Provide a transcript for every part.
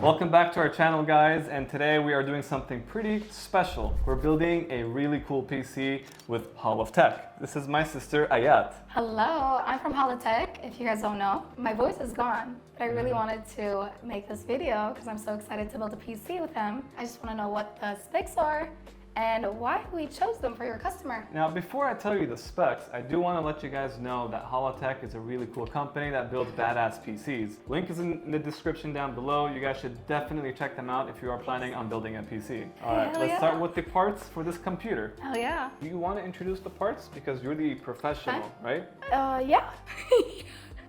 Welcome back to our channel, guys, and today we are doing something pretty special. We're building a really cool PC with Hall of Tech. This is my sister, Ayat. Hello, I'm from Hall of Tech, if you guys don't know. My voice is gone, but I really wanted to make this video because I'm so excited to build a PC with him. I just want to know what the specs are and why we chose them for your customer. Now, before I tell you the specs, I do want to let you guys know that Hall of Tech is a really cool company that builds badass PCs. Link is in the description down below. You guys should definitely check them out if you are planning on building a PC. All right, let's start with the parts for this computer. Hell yeah. Do you want to introduce the parts? Because you're the professional, right? Yeah.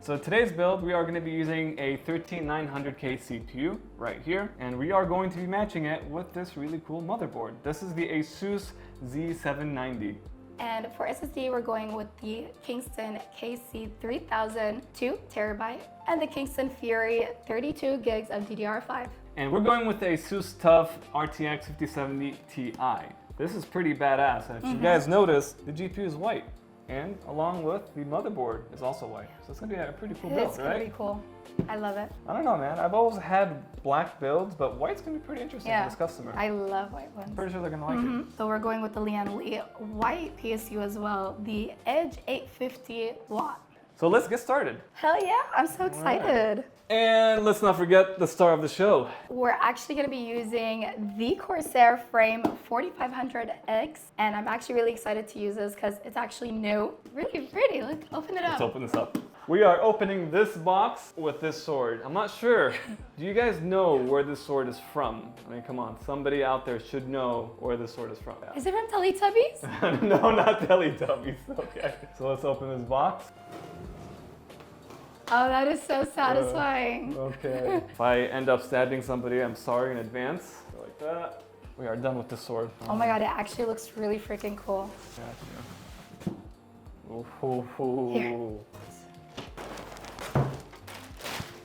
So today's build, we are going to be using a 13900K CPU right here, and we are going to be matching it with this really cool motherboard. This is the ASUS Z790. And for SSD, we're going with the Kingston KC3000 2TB and the Kingston Fury 32 gigs of DDR5. And we're going with the ASUS TUF RTX 5070 Ti. This is pretty badass, and if you guys notice, the GPU is white. And along with the motherboard is also white. So it's gonna be a pretty cool build, right? It's pretty cool. I love it. I don't know, man. I've always had black builds, but white's gonna be pretty interesting for this customer. I love white ones. Pretty sure they're gonna like it. So we're going with the Lian Li white PSU as well, the Edge 850 watt. So let's get started. Hell yeah, I'm so excited. And let's not forget the star of the show. We're actually going to be using the Corsair frame 4500X, and I'm actually really excited to use this because it's actually new. Really pretty. Look, open it up. Let's open this up. We are opening this box with this sword. I'm not sure. Do you guys know where this sword is from? I mean, come on. Somebody out there should know where this sword is from. Is it from Teletubbies? No, not Teletubbies. Okay. So let's open this box. Oh, that is so satisfying. Okay. If I end up stabbing somebody, I'm sorry in advance. Like that. We are done with the sword. Oh my god, it actually looks really freaking cool. Here.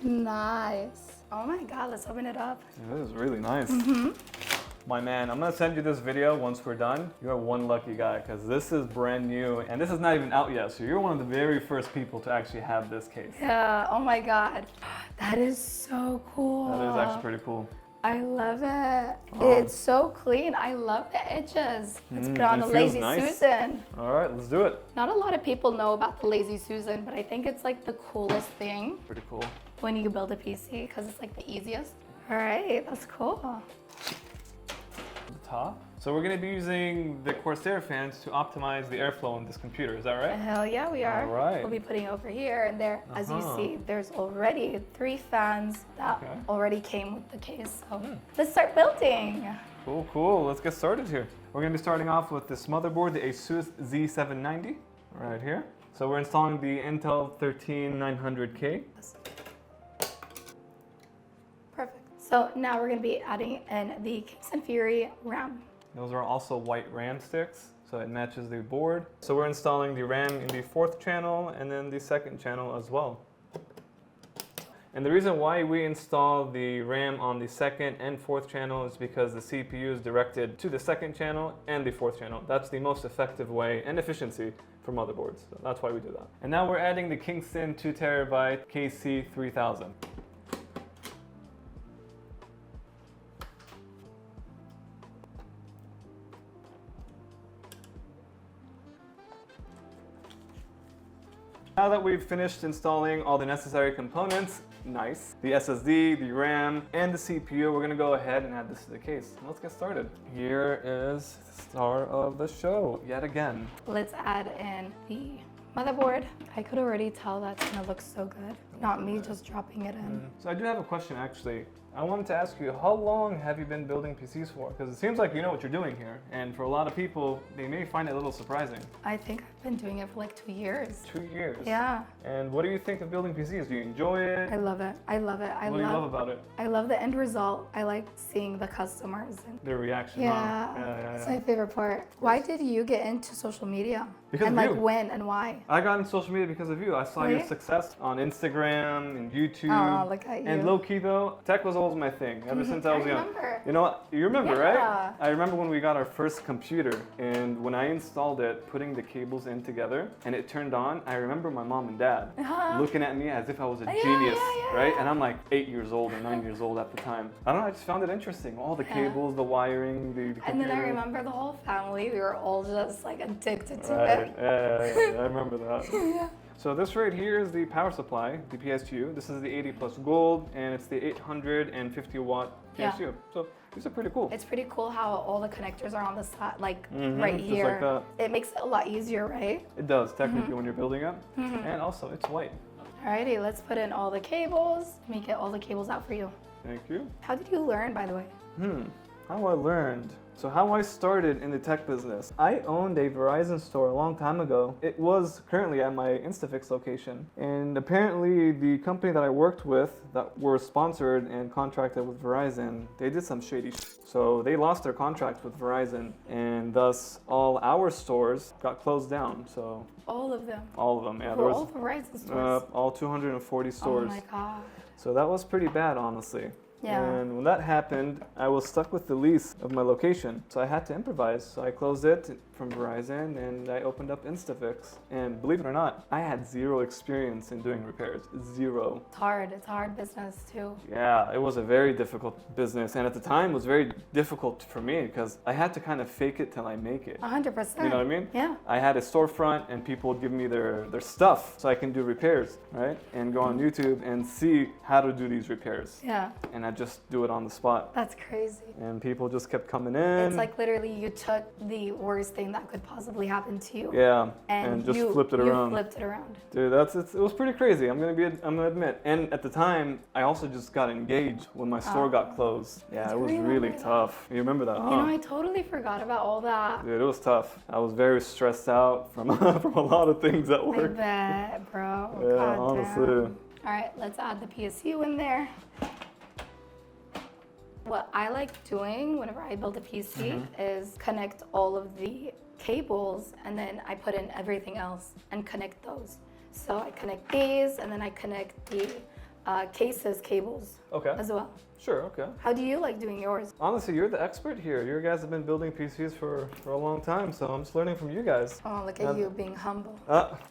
Nice. Oh my god, let's open it up. Yeah, this is really nice. My man, I'm gonna send you this video once we're done. You're one lucky guy because this is brand new and this is not even out yet. So you're one of the very first people to actually have this case. Yeah, oh my god. That is so cool. That is actually pretty cool. I love it. It's so clean. I love the edges. Let's put on a Lazy Susan. All right, let's do it. Not a lot of people know about the Lazy Susan, but I think it's like the coolest thing. Pretty cool. When you build a PC, because it's like the easiest. All right, that's cool. The top. So we're going to be using the Corsair fans to optimize the airflow in this computer. Is that right? Hell yeah, we are. All right. We'll be putting over here and there. As you see, there's already 3 fans that already came with the case. So let's start building. Cool, cool. Let's get started here. We're going to be starting off with this motherboard, the ASUS Z790, right here. So we're installing the Intel 13900K. Perfect. So now we're going to be adding in the Kingston Fury RAM. Those are also white RAM sticks, so it matches the board. So we're installing the RAM in the 4th channel and then the 2nd channel as well. And the reason why we install the RAM on the 2nd and 4th channel is because the CPU is directed to the 2nd channel and the 4th channel. That's the most effective way and efficiency for motherboards. So that's why we do that. And now we're adding the Kingston 2TB KC3000. Now that we've finished installing all the necessary components, nice, the SSD, the RAM, and the CPU, we're gonna go ahead and add this to the case. Let's get started. Here is the star of the show, yet again. Let's add in the motherboard. I could already tell that's gonna look so good. Not me just dropping it in. So I do have a question actually. I wanted to ask you, how long have you been building PCs for? Because it seems like you know what you're doing here. And for a lot of people, they may find it a little surprising. I think I've been doing it for like 2 years. 2 years? Yeah. And what do you think of building PCs? Do you enjoy it? I love it. I love it. What do you love about it? I love the end result. I like seeing the customers. And their reaction. Yeah. It's my favorite part. Why did you get into social media? Because and of like you. when and why? I got into social media because of you. I saw your success on Instagram Instagram and YouTube. Oh, look at you. And low key though, tech was always my thing ever since I was young. remember. You know what? You remember, Yeah. right? I remember when we got our first computer, and when I installed it, putting the cables in together, and it turned on. I remember my mom and dad looking at me as if I was a genius, right? And I'm like 8 years old or 9 years old at the time. I don't know. I just found it interesting. All the cables, the wiring, the computer. And then I remember the whole family. We were all just like addicted to Right. it. Yeah, I remember that. Yeah. So this right here is the power supply, the PSU. This is the 80 plus gold, and it's the 850 watt PSU. So these are pretty cool. It's pretty cool how all the connectors are on the side, like right just here. like that. It makes it a lot easier, right? It does, technically, when you're building it. And also, it's white. Alrighty, let's put in all the cables. Let me get all the cables out for you. Thank you. How did you learn, by the way? How I learned. So how I started in the tech business. I owned a Verizon store a long time ago. It was currently at my Instafix location. And apparently the company that I worked with that were sponsored and contracted with Verizon, they did some shady shit. So they lost their contract with Verizon, and thus all our stores got closed down. So All of them. all of them, yeah. For all Verizon stores. All 240 stores. Oh my god. So that was pretty bad, honestly. Yeah. And when that happened, I was stuck with the lease of my location. So I had to improvise. So I closed it from Verizon and I opened up Instafix. And believe it or not, I had zero experience in doing repairs. Zero. It's hard. It's a hard business too. Yeah, it was a very difficult business. And at the time, it was very difficult for me because I had to kind of fake it till I make it. 100%. You know what I mean? Yeah. I had a storefront and people would give me their stuff so I can do repairs, right? And go on YouTube and see how to do these repairs. Yeah. And I just do it on the spot. That's crazy. And people just kept coming in. It's like literally you took the worst thing that could possibly happen to you. Yeah, And just you, flipped it around. You flipped it around. Dude, it was pretty crazy. I'm gonna admit. And at the time, I also just got engaged when my store got closed. Yeah, it was really tough. You remember that, huh? You know, I totally forgot about all that. Dude, it was tough. I was very stressed out from from a lot of things at I work. bet, bro. Yeah, God honestly. damn. All right, let's add the PSU in there. What I like doing whenever I build a PC is connect all of the cables and then I put in everything else and connect those. So I connect these and then I connect the cases cables Okay. as well. Sure, okay. How do you like doing yours? Honestly, you're the expert here. You guys have been building PCs for a long time, so I'm just learning from you guys. Oh, look at you being humble.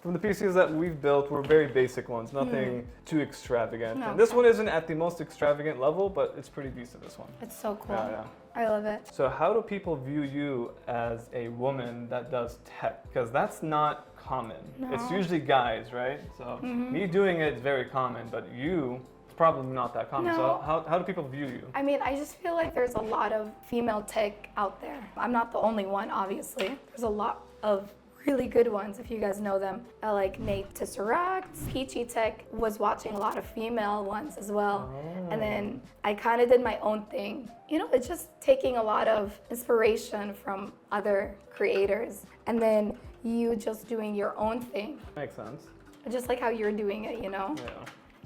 From the PCs that we've built, were very basic ones, nothing too extravagant. No. And this one isn't at the most extravagant level, but it's pretty decent, this one. It's so cool. Yeah. I love it. So how do people view you as a woman that does tech? Because that's not common. It's usually guys, right? So me doing it is very common, but you, it's probably not that common. No. So how do people view you? I mean, I just feel like there's a lot of female tech out there. I'm not the only one, obviously. There's a lot of really good ones, if you guys know them. Like Nate Tesseract, Peachy Tech was watching a lot of female ones as well. And then I kind of did my own thing. You know, it's just taking a lot of inspiration from other creators and then you just doing your own thing. Makes sense. Just like how you're doing it, you know? Yeah.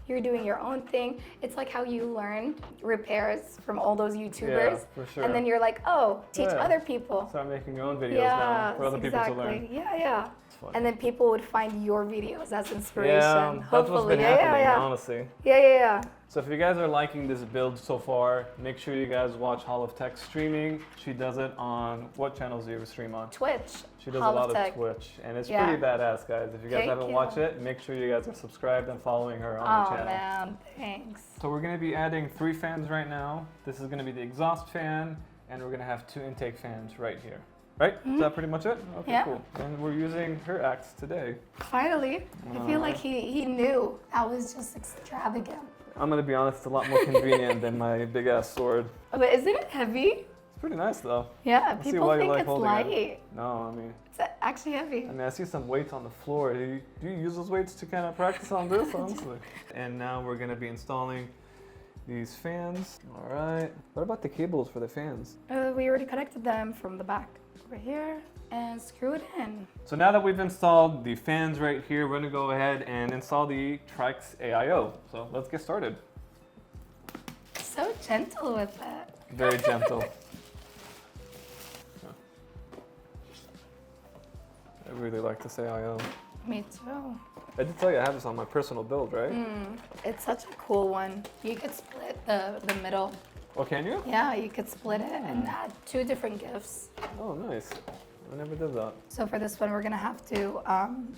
You're doing your own thing. It's like how you learn repairs from all those YouTubers. Yeah, for sure. And then you're like, oh, teach Yeah. other people. Start making your own videos now for other people to learn. Yeah. It's funny. And then people would find your videos as inspiration. Yeah, that's what's Hopefully. been happening, yeah. honestly. Yeah. So if you guys are liking this build so far, make sure you guys watch Hall of Tech streaming. She does it on, what channels do you ever stream on? Twitch. She does Hall a lot Tech. of Twitch, and it's Yeah. pretty badass, guys. If you guys Thank haven't you. watched it, make sure you guys are subscribed and following her on the Oh channel. man, thanks. So we're gonna be adding 3 fans right now. This is gonna be the exhaust fan, and we're gonna have 2 intake fans right here. Right? Is that pretty much it? Okay, Yeah. cool. And we're using her axe today. Finally, I feel like he knew that was just extravagant. I'm gonna be honest, it's a lot more convenient than my big ass sword. But isn't it heavy? It's pretty nice though. Yeah, see people why you think like it's holding it. light. No, I mean, It's actually heavy. I see some weights on the floor. Do you use those weights to kind of practice on this, honestly? And now we're gonna be installing these fans. All right. What about the cables for the fans? We already connected them from the back over here and screw it in. So now that we've installed the fans right here, we're gonna go ahead and install the Tryx AIO. So let's get started. So gentle with it. Very gentle. I really like this AIO. Me too. I did tell you I have this on my personal build, right? It's such a cool one. You could split the middle. Oh, can you? Yeah, you could split it and add 2 different gifts. Oh, nice. I never did that. So for this one, we're gonna have to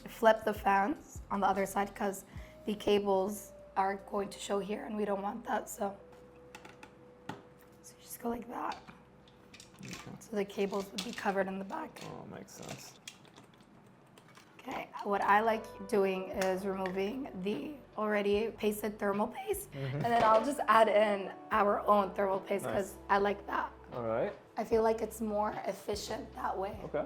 flip the fans on the other side because the cables are going to show here and we don't want that, so you just go like that. Okay. So the cables would be covered in the back. Oh, makes sense. Okay, what I like doing is removing the already pasted thermal paste, and then I'll just add in our own thermal paste because I like that. All right. I feel like it's more efficient that way. Okay.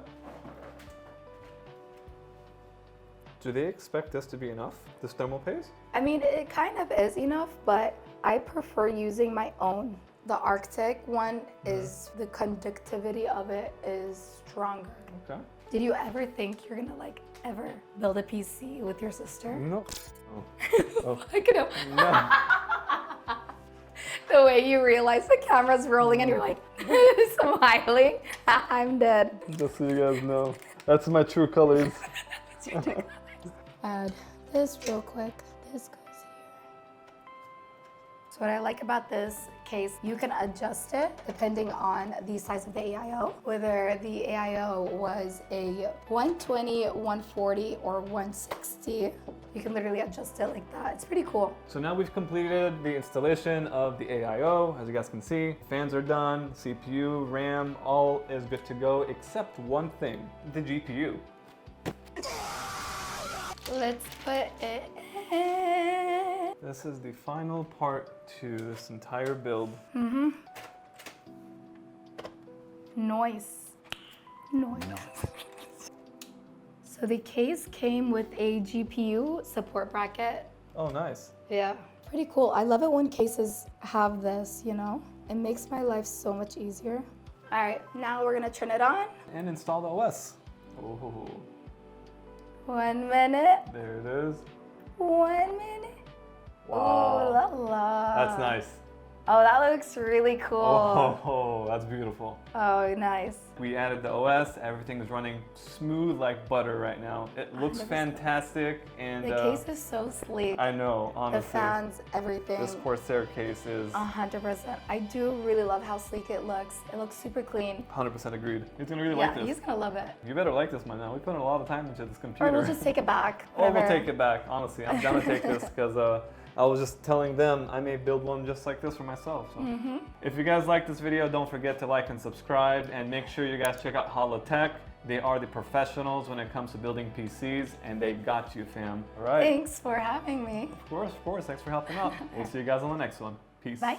Do they expect this to be enough, this thermal paste? I mean, it kind of is enough, but I prefer using my own. The Arctic one is, the conductivity of it is stronger. Okay. Did you ever think you're gonna like ever build a PC with your sister? No. Oh. I could have. No. The way you realize the camera's rolling and you're like smiling. I'm dead. Just so you guys know. That's my true colors. Add this real quick. This goes here. So what I like about this case, you can adjust it depending on the size of the AIO, whether the AIO was a 120, 140, or 160. You can literally adjust it like that. It's pretty cool. So now we've completed the installation of the AIO. As you guys can see, fans are done, CPU, RAM, all is good to go, except one thing, the GPU. Let's put it in. This is the final part to this entire build. Noise. So the case came with a GPU support bracket. Oh, nice. Yeah. Pretty cool. I love it when cases have this, you know? It makes my life so much easier. All right, now we're gonna turn it on. And install the OS. Oh, 1 minute. there it is. 1 minute. Wow. Oh, la la. That's nice. Oh, that looks really cool. Oh, that's beautiful. Oh, nice. We added the OS. Everything is running smooth like butter right now. It looks 100%. fantastic, and The case is so sleek. I know, honestly. The fans, everything. This Corsair case is 100%. I do really love how sleek it looks. It looks super clean. 100% agreed. He's gonna really Yeah, like this. he's gonna love it. You better like this by now. We put a lot of time into this computer. Or we'll just take it back. Or we'll whatever. take it back. Honestly, I'm down to take this because I was just telling them I may build one just like this for myself. So. If you guys like this video, don't forget to like and subscribe, and make sure you guys check out Holotech. They are the professionals when it comes to building PCs, and they got you, fam. All right. Thanks for having me. Of course. Thanks for helping out. We'll see you guys on the next one. Peace. Bye.